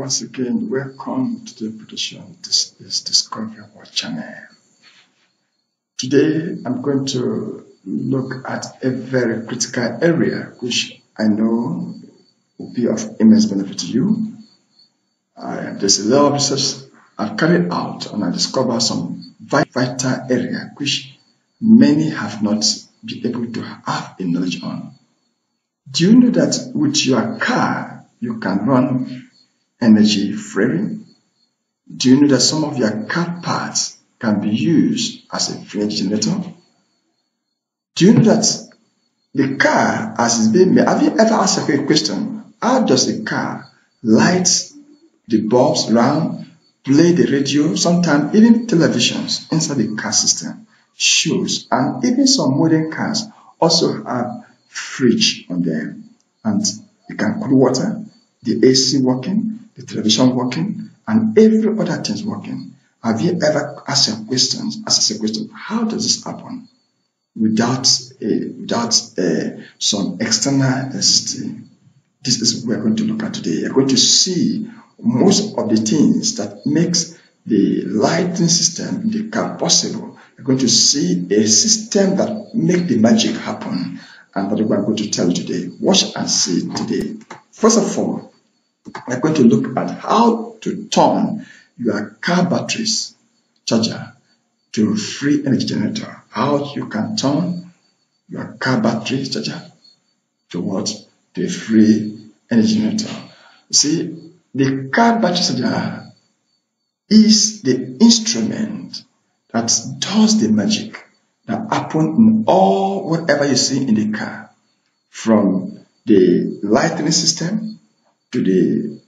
once again, welcome to the production. This is Discovery Our channel. Today, I'm going to look at a very critical area which I know will be of immense benefit to you. There's a lot of research I've carried out, and I discovered some vital area which many have not been able to have a knowledge on. Do you know that with your car, you can run energy freely? Do you know that some of your car parts can be used as a free energy generator? Do you know that the car, as it's being made, have you ever asked a quick question? How does a car light the bulbs around, play the radio, sometimes even televisions inside the car system, shows, and even some modern cars also have fridge on them, and you can cool water, the AC working, the television working, and every other thing working. Have you ever asked a question, how does this happen without some external electricity? This is what we're going to look at today. You're going to see most of the things that makes the lighting system in the car possible. You're going to see a system that makes the magic happen, and that's what I'm going to tell you today. Watch and see today. First of all, we're going to look at how to turn your car batteries charger to free energy generator. How you can turn your car battery charger to what? To a free energy generator. See, the car battery charger is the instrument that does the magic that happens in all whatever you see in the car, from the lighting system to the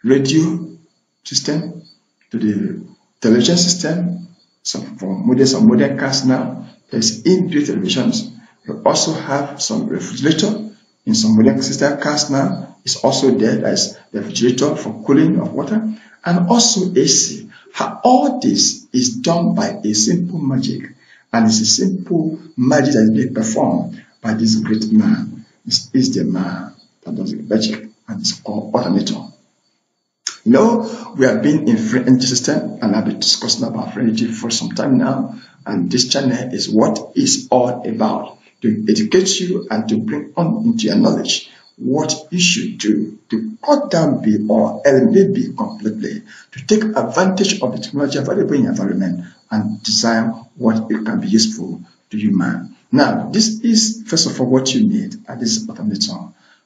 radio system to the television system. For modern cars now, there's inbuilt televisions. You also have some refrigerator in some modern system cars now. It's also there. There's the refrigerator for cooling of water, and also AC. All this is done by a simple magic, and it's a simple magic that is being performed by this great man. This is the man that does the magic, and it's called alternator. You know, we have been in free energy system, and I've been discussing about free energy for some time now, and this channel is what it's all about, to educate you and to bring on into your knowledge what you should do to cut down bill or eliminate bill completely, to take advantage of the technology available in your environment and design what it can be useful to you, man. Now, this is first of all what you need, and this is alternator.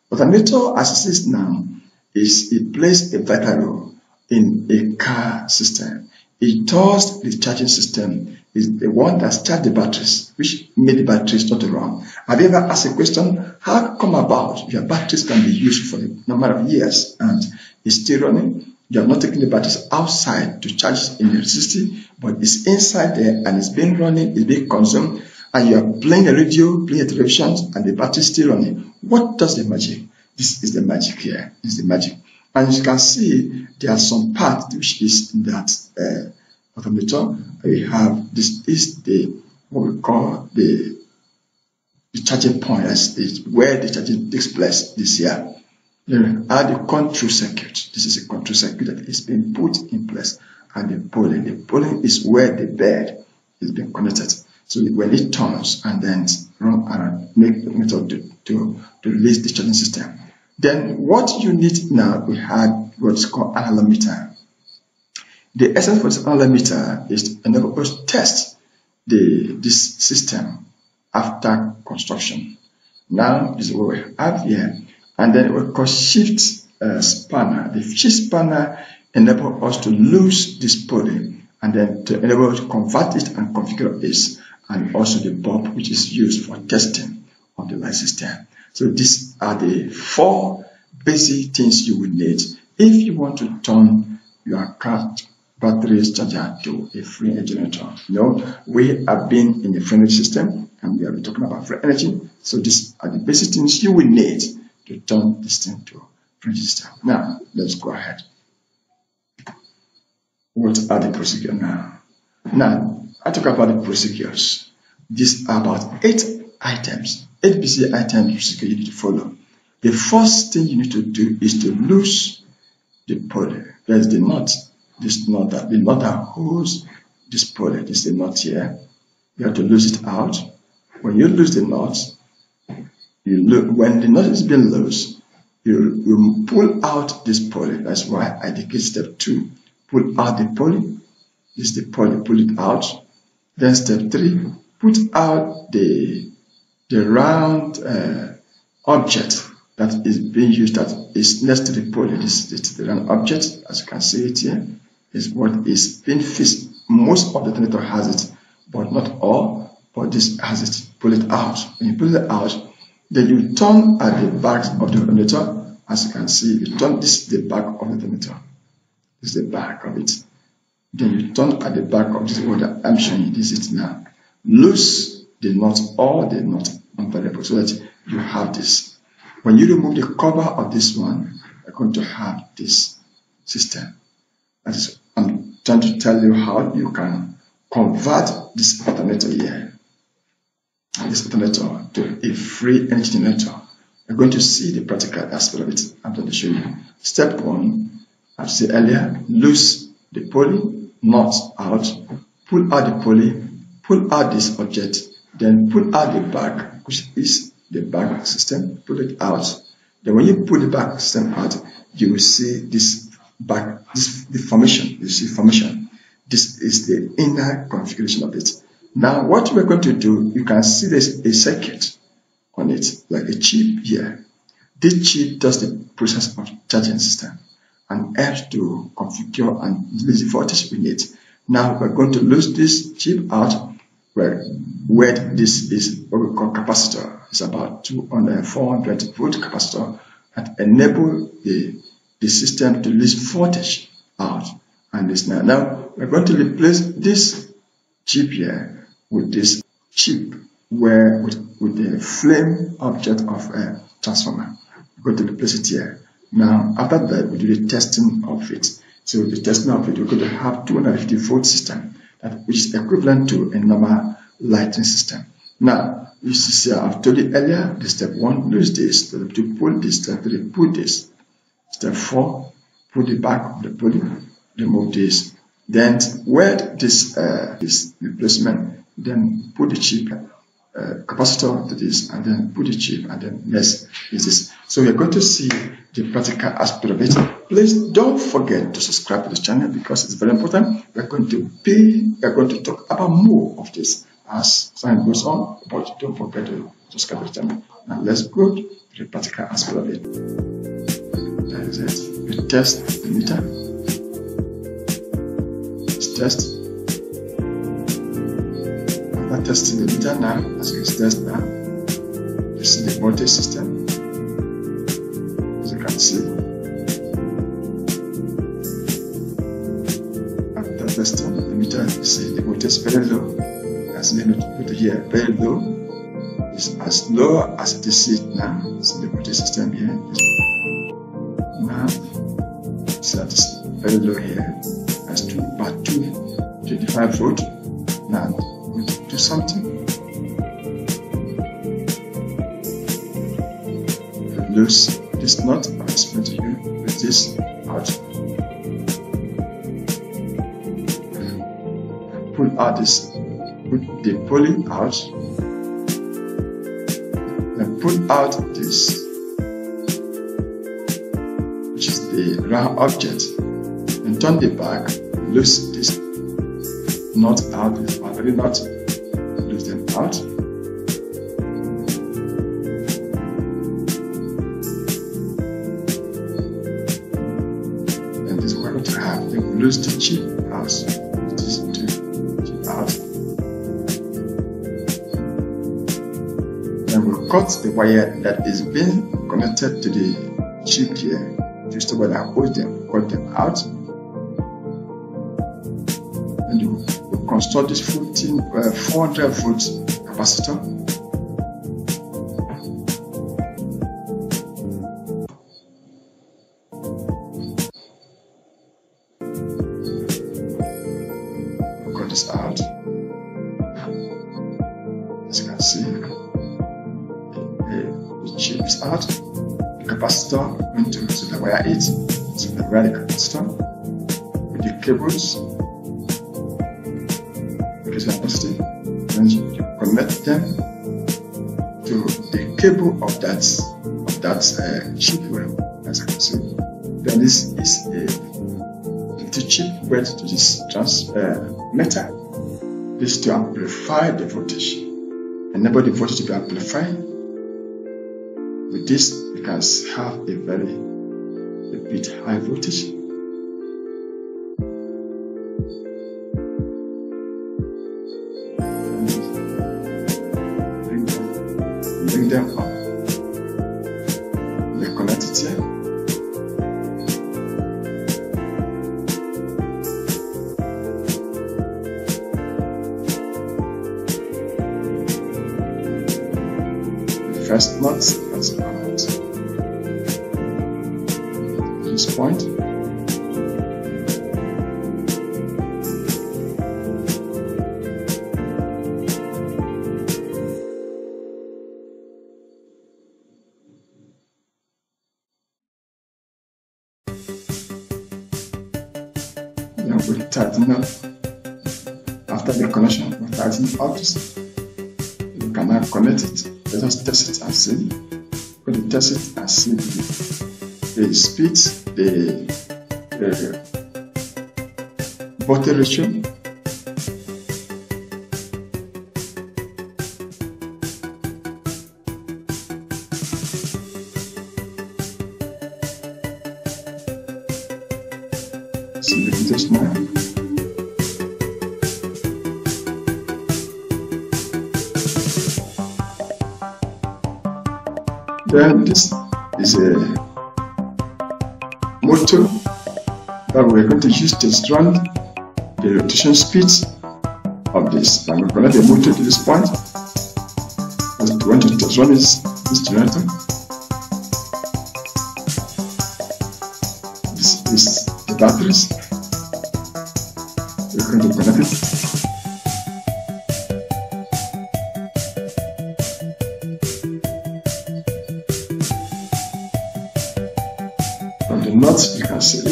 Alternator, as it is now, it plays a vital role in a car system. It does the charging system, is the one that starts the batteries, which made the batteries not run. Have you ever asked a question, how come about your batteries can be used for a number of years and it's still running? You have not taken the batteries outside to charge in electricity, but it's inside there and it's been running, it's being consumed, and you are playing a radio, playing a television, and the battery is still running. What does the magic? This is the magic here. This is the magic. And as you can see, there are some parts which is in that alternator. We have this is the what we call the charging point. That's where the charging takes place this year. Then add the control circuit. This is a control circuit that is being put in place, and the polling. The polling is where the bed is being connected. So when it turns and then run around, make the method to release the charging system. Then what you need now, we had what's called analog meter. The essence for this analog meter is to enable us to test this system after construction. Now this is what we have here, and then we call shift spanner. The shift spanner enable us to lose this polling and then to enable us to convert it and configure this, and also the bulb which is used for testing of the light system. So these are the four basic things you will need if you want to turn your car battery charger to a free energy generator. You know, we have been in the free energy system and we have been talking about free energy. So these are the basic things you will need to turn this thing to free energy system. Now, let's go ahead. What are the procedures now? Now, I talk about the procedures. These are about 8 items. 8 basic items procedure you need to follow. The first thing you need to do is to lose the poly. There's the knot. This knot, the knot that holds this poly. This is the knot here. You have to lose it out. When you lose the knot, when the knot is being loose, you pull out this poly. That's why I indicate step 2. Pull out the poly. This is the poly. Pull it out. Then step 3. Put out the round object that is being used, that is next to the poly. This is the round object, as you can see it here, is what is being fixed. Most of the detonator has it, but not all. But this has it. Pull it out. When you pull it out, then you turn at the back of the detonator. As you can see, you turn this the back of the detonator. This is the back of it. Then you turn at the back of this one that I'm showing you. This is now. Loose the knot or the knot unvariable so that you have this. When you remove the cover of this one, you're going to have this system. That is, I'm trying to tell you how you can convert this alternator here, this alternator, to a free energy generator. You're going to see the practical aspect of it. I'm going to show you. Step 1, I've said earlier, loose the poly knot out, pull out the poly, pull out this object, then pull out the back, which is the back system, pull it out. Then when you pull the back system out, you will see this back, the formation. You see formation. This is the inner configuration of it. Now what we're going to do, you can see there's a circuit on it, like a chip here. This chip does the process of charging system and helps to configure and release the voltage we need. Now we're going to lose this chip out where this is what we call capacitor. It's about 400 volt capacitor that enable the system to release voltage out. And this now we're going to replace this chip here with this chip where with the flame object of a transformer. We're going to replace it here. Now after that we do the testing of it. So the testing of it, we're going to have 250 volt system, which is equivalent to a normal lighting system. Now you see, I've told you earlier, the step 1, lose this. Step 2, pull this. Step 3, pull this. Step 4, pull the back of the poly, remove this. Then weld this replacement. Then put the chip capacitor to this, and then put the chip, and then yes, is this. So we're going to see the practical aspect of it. Please don't forget to subscribe to this channel because it's very important. We're going to talk about more of this as time goes on, but don't forget to subscribe to the channel. Now let's go to the practical aspect of it. That is it. We test the meter. Let's test. After testing the meter now, as you can test now, you see the voltage system. As you can see. After testing the meter, you see the voltage is very low. As you know, put it here, very low. It's as low as it is now. See the voltage system here. Now, so that's very low here. That's about 225 volt. Now, I'm going to do something. Lose this knot. I'll explain to you with this out. Pull out this. Put the poly out, then pull out this, which is the round object, and turn the back, loose this knot out, this battery knot, loose them out. And this is what we're going to have. Then we lose the chip out, this chip out. Then we'll cut the wire that is being connected to the chip here. Just the way that holds them, cut them out. And we'll construct this 400 volt capacitor. We'll cut this out. As you can see. The chip is out, the capacitor going to the wire 8, So the radical capacitor with the cables, because you are positive, then you connect them to the cable of that chip well, as I can see. Then this is the chip went to this transmitter. This is to amplify the voltage. Enable the voltage to be amplified. With this, you can have a bit high voltage. Bring them up. They connect it here. The first knot has come out. This point. Then we tighten up. After the connection, we tighten out. You can now connect it. Let us test it and see. When you test it and see the speeds, the voltage ratio. See the voltage now. Then this is a motor that we're going to use to run the rotation speeds of this. I'm going to connect the motor to this point. We want to run this generator. This is the batteries. We're going to connect it. From the nuts, you can see it.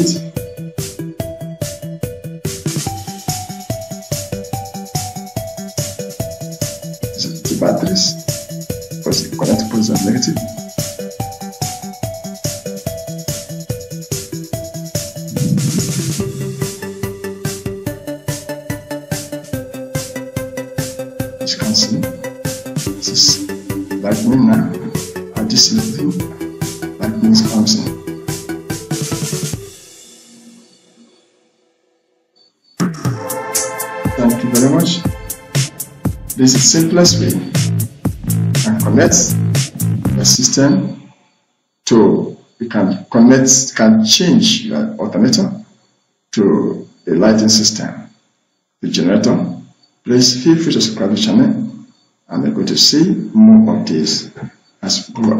These are the batteries. First, connect positive and negative. As you can see, this is lightning now. At this level, lightning comes in. Thank you very much. This is the simplest way and connect the system to, you can change your alternator to a lighting system. The generator. Please feel free to subscribe to the channel, and we're going to see more of this as we go